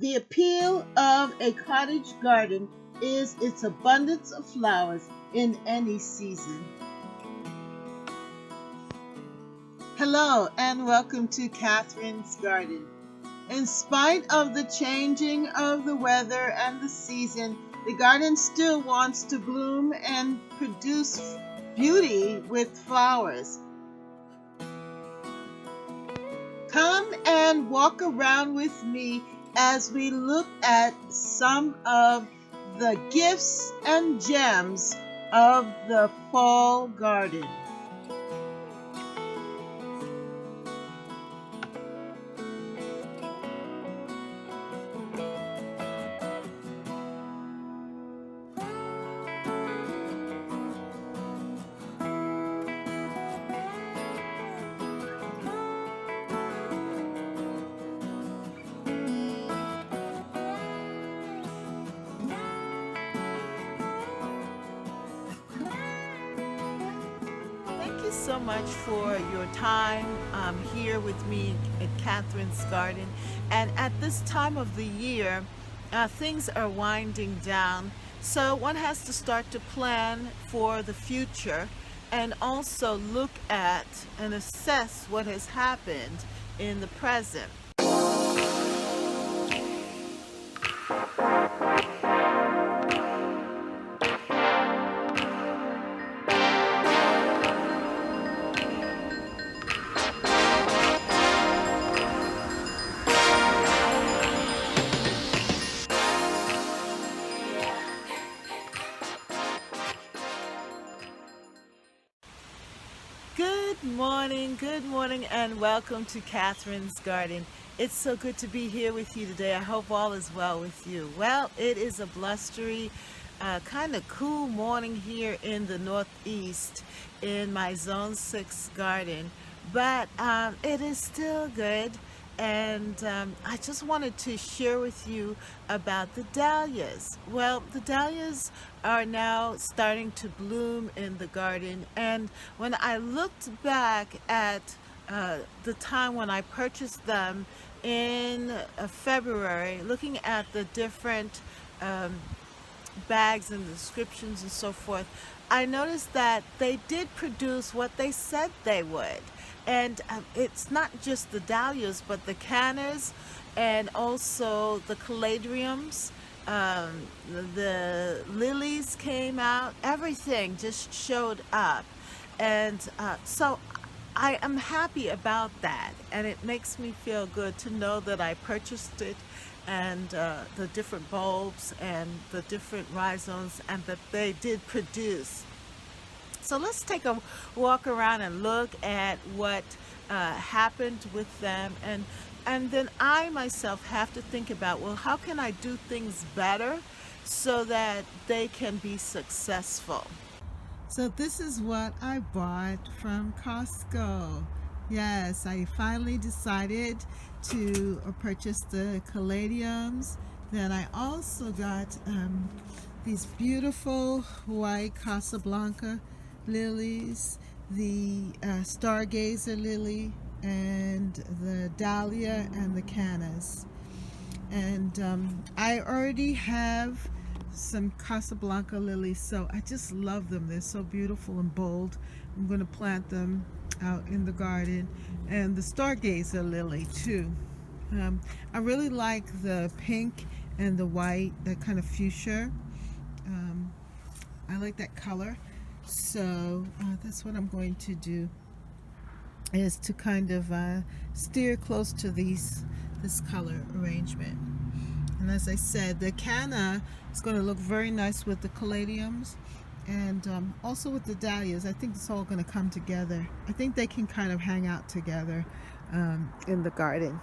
The appeal of a cottage garden is its abundance of flowers in any season. Hello and welcome to Catherine's Garden. In spite of the changing of the weather and the season, the garden still wants to bloom and produce beauty with flowers. Come and walk around with me as we look at some of the gifts and gems of the fall garden. So much for your time here with me at Catherine's Garden. And at this time of the year, things are winding down. So one has to start to plan for the future and also look at and assess what has happened in the present. Good morning, and welcome to Catherine's Garden. It's so good to be here with you today. I hope all is well with you. Well, it is a blustery, kind of cool morning here in the Northeast in my Zone 6 garden, but it is still good. And I just wanted to share with you about the dahlias. Well, the dahlias are now starting to bloom in the garden. And when I looked back at the time when I purchased them in February, looking at the different bags and descriptions and so forth, I noticed that they did produce what they said they would. And it's not just the dahlias, but the cannas and also the caladiums. The lilies came out. Everything just showed up. And so I am happy about that. And it makes me feel good to know that I purchased it, and the different bulbs and the different rhizomes, and that they did produce. So let's take a walk around and look at what happened with them, and then I myself have to think about, well, how can I do things better so that they can be successful? So this is what I bought from Costco. Yes, I finally decided to purchase the caladiums. Then I also got these beautiful white Casablanca lilies, the stargazer lily, and the dahlia and the cannas. And I already have some Casablanca lilies, so I just love them. They're so beautiful and bold. I'm going to plant them out in the garden. And the stargazer lily too. I really like the pink and the white, that kind of fuchsia. I like that color. So that's what I'm going to do, is to kind of steer close to this color arrangement. And as I said, the canna is going to look very nice with the caladiums, and also with the dahlias. I think it's all going to come together. I think they can kind of hang out together in the garden.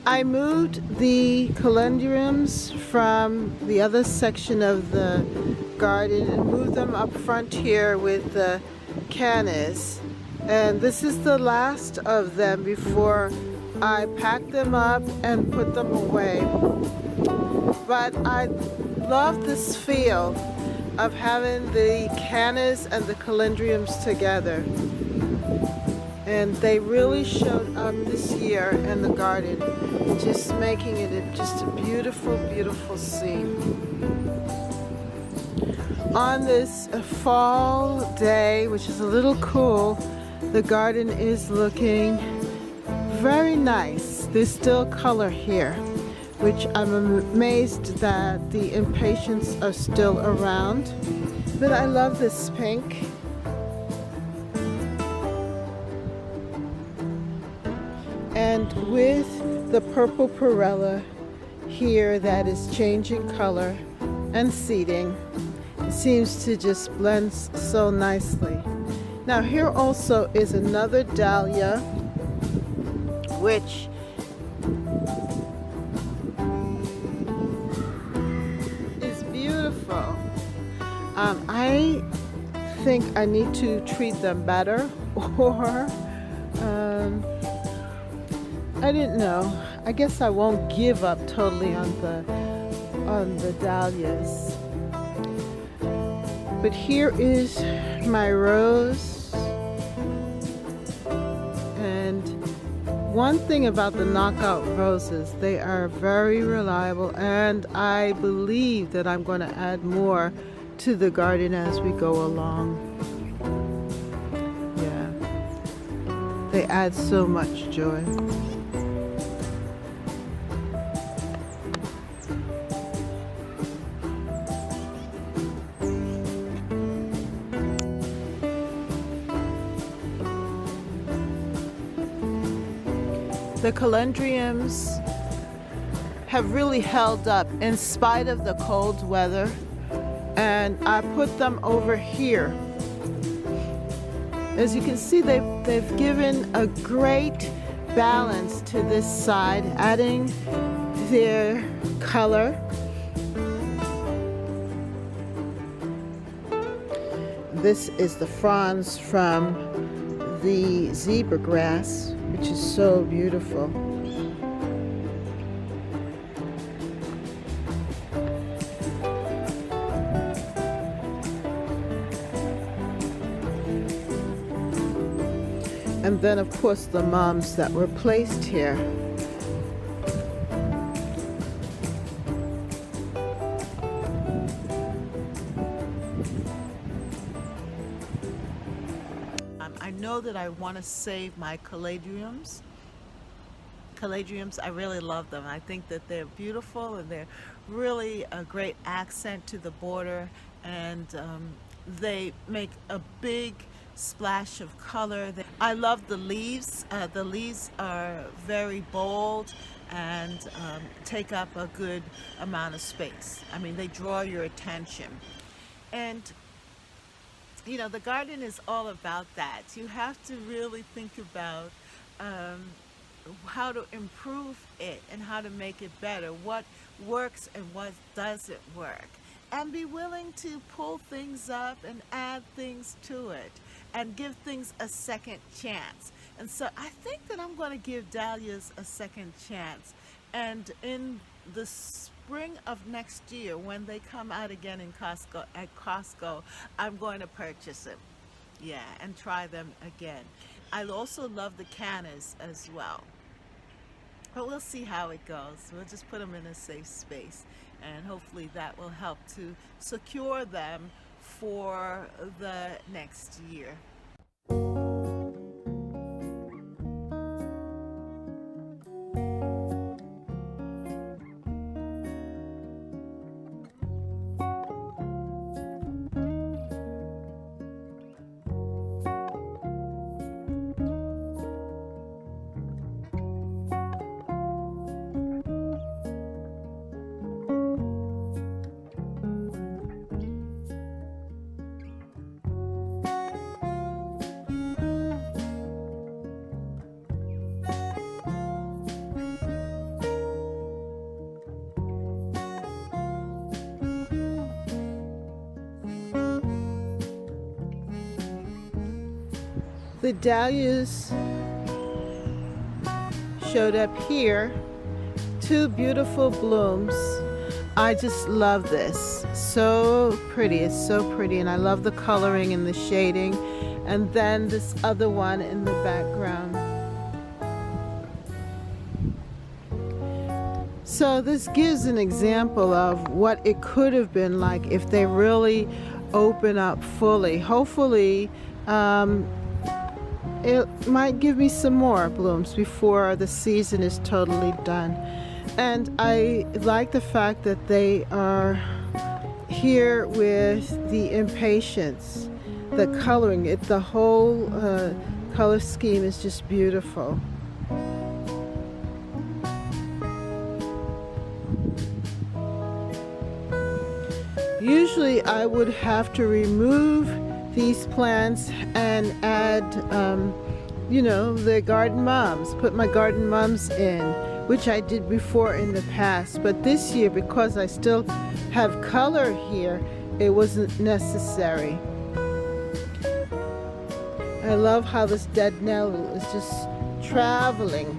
I moved the caladiums from the other section of the garden and moved them up front here with the cannas. And this is the last of them before I pack them up and put them away. But I love this feel of having the cannas and the caladiums together. And they really showed up this year in the garden, just making it just a beautiful, beautiful scene. On this fall day, which is a little cool, the garden is looking very nice. There's still color here, which I'm amazed that the impatiens are still around. But I love this pink. And with the purple perella here that is changing color and seeding, it seems to just blend so nicely. Now here also is another dahlia, which is beautiful. I think I need to treat them better, or I didn't know. I guess I won't give up totally on the dahlias. But here is my rose. And one thing about the knockout roses, they are very reliable, and I believe that I'm going to add more to the garden as we go along. Yeah. They add so much joy. The caladiums have really held up in spite of the cold weather, and I put them over here. As you can see, they've given a great balance to this side, adding their color. This is the fronds from the zebra grass, which is so beautiful. And then of course the mums that were placed here. I know that I want to save my caladiums. Caladiums, I really love them. I think that they're beautiful, and they're really a great accent to the border, and they make a big splash of color. I love the leaves. The leaves are very bold and take up a good amount of space. I mean, they draw your attention. And you know, the garden is all about that. You have to really think about how to improve it and how to make it better, what works and what doesn't work, and be willing to pull things up and add things to it and give things a second chance. And so I think that I'm going to give dahlias a second chance, and in the spring of next year, when they come out again in Costco, I'm going to purchase them, yeah, and try them again. I also love the cannas as well, but we'll see how it goes. We'll just put them in a safe space, and hopefully that will help to secure them for the next year. The dahlias showed up here, two beautiful blooms. I just love this so pretty. It's so pretty, and I love the coloring and the shading. And then this other one in the background. So this gives an example of what it could have been like if they really open up fully. Hopefully, it might give me some more blooms before the season is totally done. And I like the fact that they are here with the impatiens, the coloring. The whole color scheme is just beautiful. Usually I would have to remove these plants and add, the garden mums, put my garden mums in, which I did before in the past. But this year, because I still have color here, it wasn't necessary. I love how this dead nettle is just traveling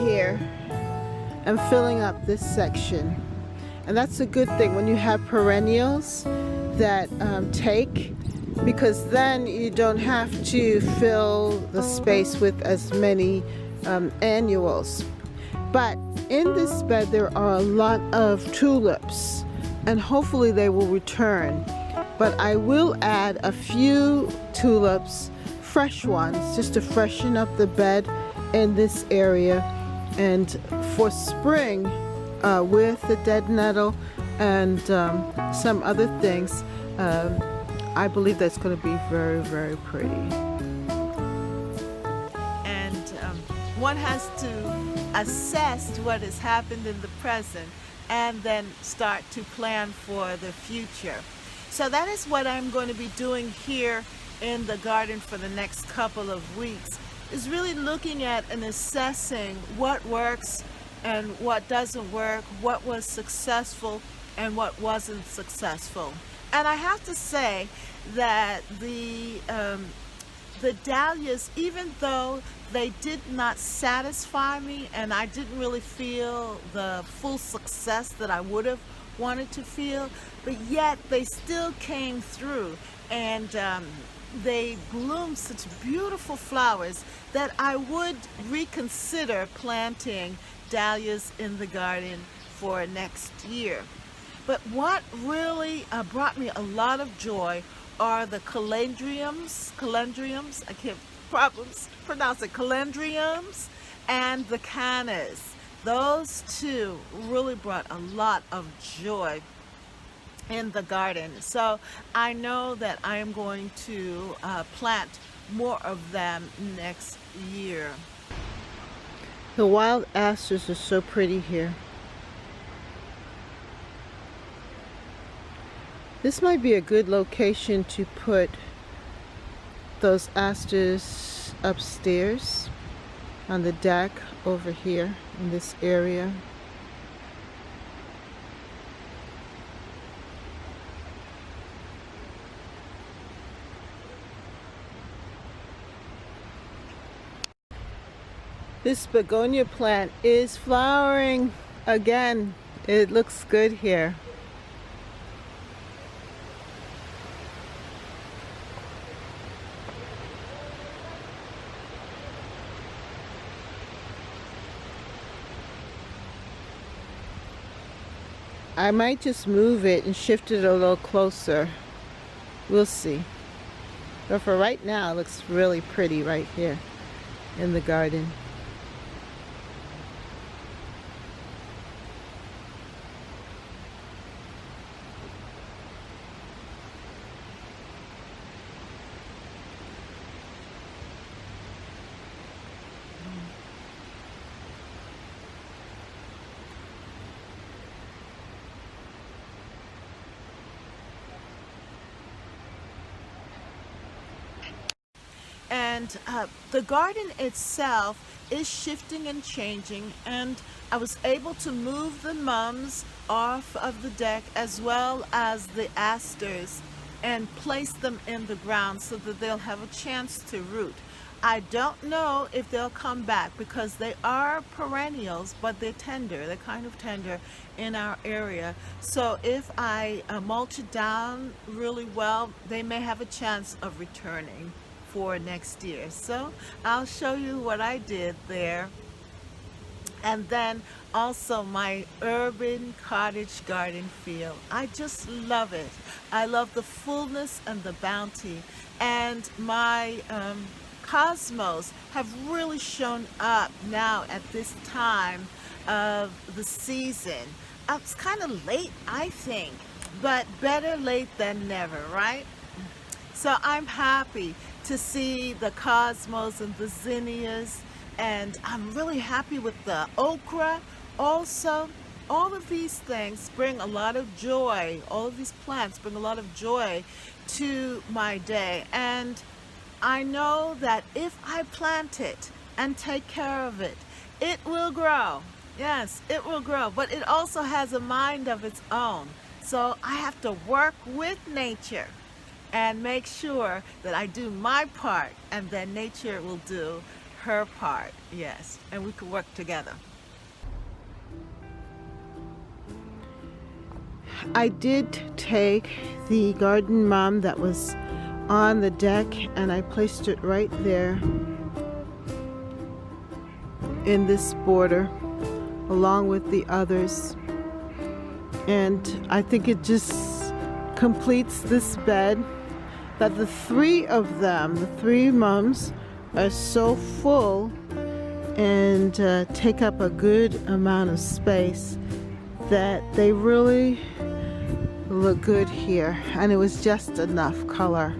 here and filling up this section. And that's a good thing when you have perennials that take, because then you don't have to fill the space with as many annuals. But in this bed there are a lot of tulips, and hopefully they will return. But I will add a few tulips, fresh ones, just to freshen up the bed in this area. And for spring, with the dead nettle and some other things, I believe that's going to be very, very pretty. And one has to assess what has happened in the present and then start to plan for the future. So that is what I'm going to be doing here in the garden for the next couple of weeks, is really looking at and assessing what works and what doesn't work, what was successful and what wasn't successful. And I have to say that the dahlias, even though they did not satisfy me and I didn't really feel the full success that I would have wanted to feel, but yet they still came through, and they bloomed such beautiful flowers that I would reconsider planting dahlias in the garden for next year. But what really brought me a lot of joy are the caladiums, I can't pronounce it, caladiums, and the cannas. Those two really brought a lot of joy in the garden. So I know that I am going to plant more of them next year. The wild asters are so pretty here. This might be a good location to put those asters upstairs on the deck over here in this area. This begonia plant is flowering again. It looks good here. I might just move it and shift it a little closer. We'll see. But for right now, it looks really pretty right here in the garden. And the garden itself is shifting and changing, and I was able to move the mums off of the deck as well as the asters and place them in the ground so that they'll have a chance to root. I don't know if they'll come back because they are perennials, but they're tender. They're kind of tender in our area. So if I mulch it down really well, they may have a chance of returning for next year. So I'll show you what I did there. And then also my urban cottage garden feel. I just love it. I love the fullness and the bounty. And my cosmos have really shown up now at this time of the season. It's kind of late, I think, but better late than never, right? So I'm happy to see the cosmos and the zinnias, and I'm really happy with the okra also. All of these things bring a lot of joy. All of these plants bring a lot of joy to my day. And I know that if I plant it and take care of it, it will grow. Yes, it will grow. But it also has a mind of its own. So I have to work with nature and make sure that I do my part, and then nature will do her part. Yes, and we can work together. I did take the garden mom that was on the deck and I placed it right there in this border along with the others, and I think it just completes this bed. That the three of them, the three mums, are so full and take up a good amount of space that they really look good here. And it was just enough color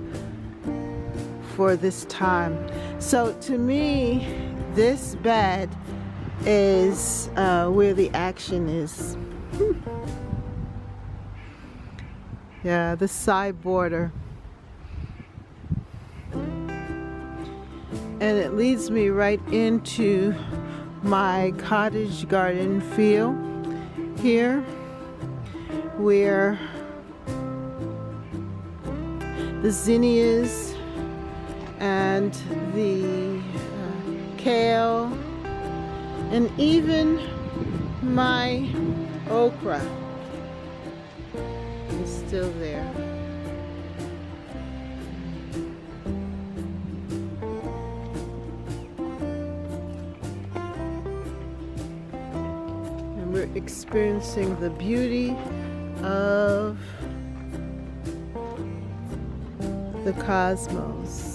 for this time. So to me, this bed is where the action is. Yeah, the side border. And it leads me right into my cottage garden feel here, where the zinnias and the kale and even my okra is still there. We're experiencing the beauty of the cosmos.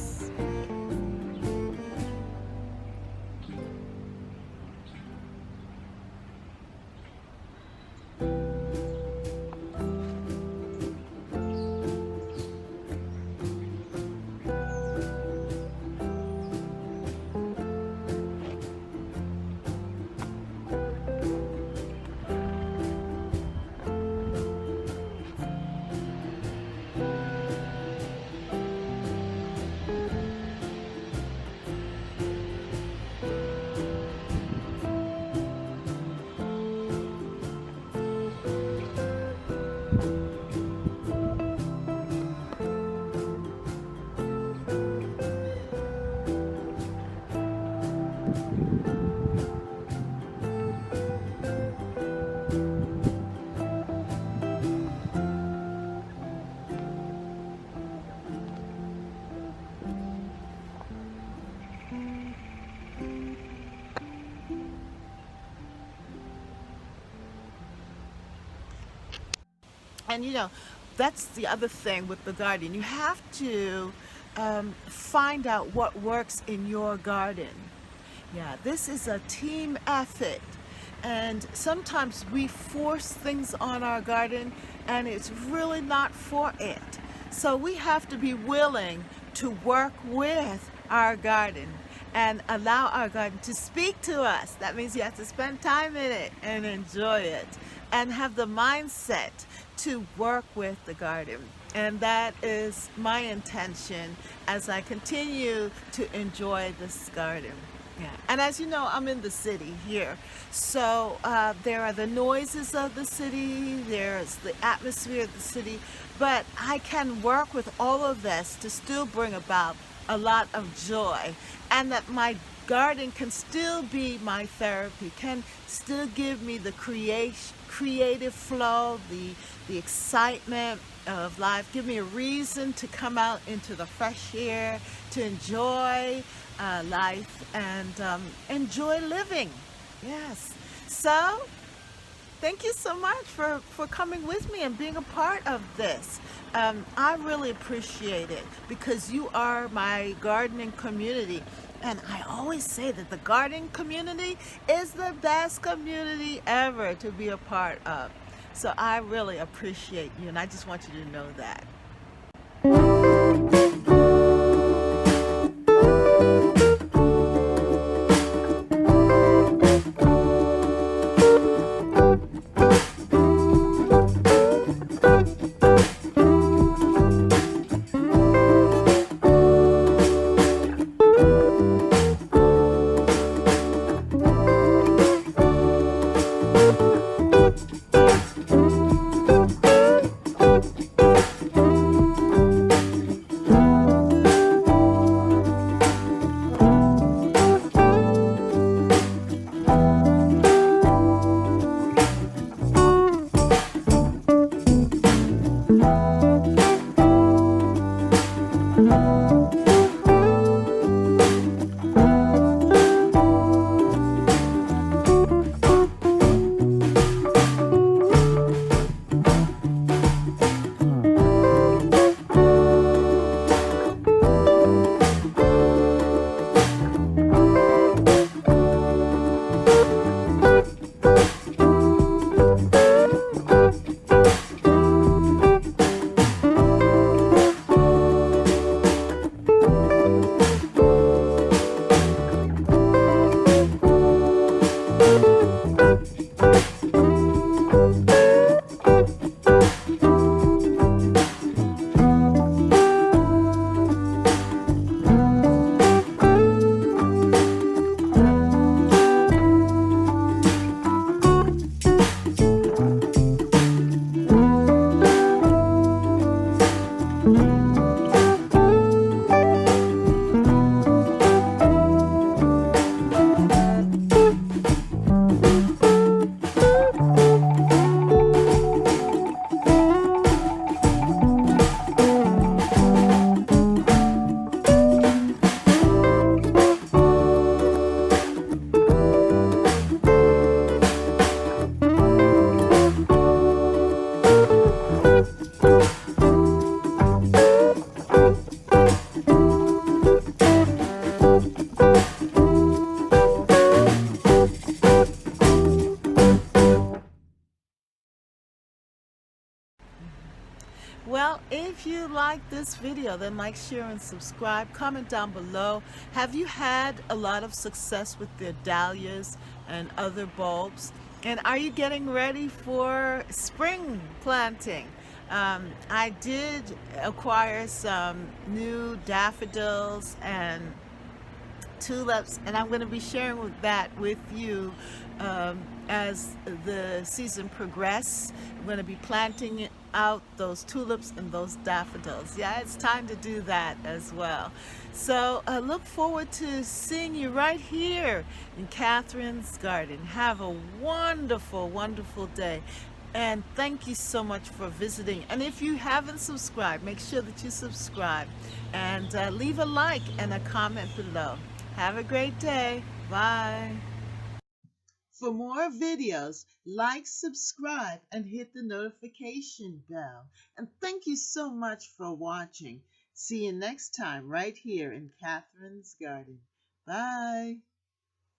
And that's the other thing with the garden. You have to find out what works in your garden. Yeah, this is a team effort. And sometimes we force things on our garden and it's really not for it. So we have to be willing to work with our garden and allow our garden to speak to us. That means you have to spend time in it and enjoy it and have the mindset to work with the garden. And that is my intention as I continue to enjoy this garden. Yeah. And as you know, I'm in the city here. So there are the noises of the city, there's the atmosphere of the city, but I can work with all of this to still bring about a lot of joy, and that my garden can still be my therapy, can still give me the creative flow, the excitement of life, give me a reason to come out into the fresh air, to enjoy life and enjoy living. Yes. So thank you so much for coming with me and being a part of this. I really appreciate it because you are my gardening community. And I always say that the gardening community is the best community ever to be a part of. So I really appreciate you, and I just want you to know that. Well, if you like this video, then like, share, and subscribe. Comment down below. Have you had a lot of success with the dahlias and other bulbs? And are you getting ready for spring planting? I did acquire some new daffodils and tulips, and I'm going to be sharing that with you as the season progresses. I'm going to be planting out those tulips and those daffodils. Yeah, it's time to do that as well. So I look forward to seeing you right here in Catherine's garden. Have a wonderful, wonderful day. And thank you so much for visiting. And if you haven't subscribed, make sure that you subscribe and leave a like and a comment below. Have a great day. Bye. For more videos, like, subscribe, and hit the notification bell. And thank you so much for watching. See you next time right here in Catherine's Garden. Bye.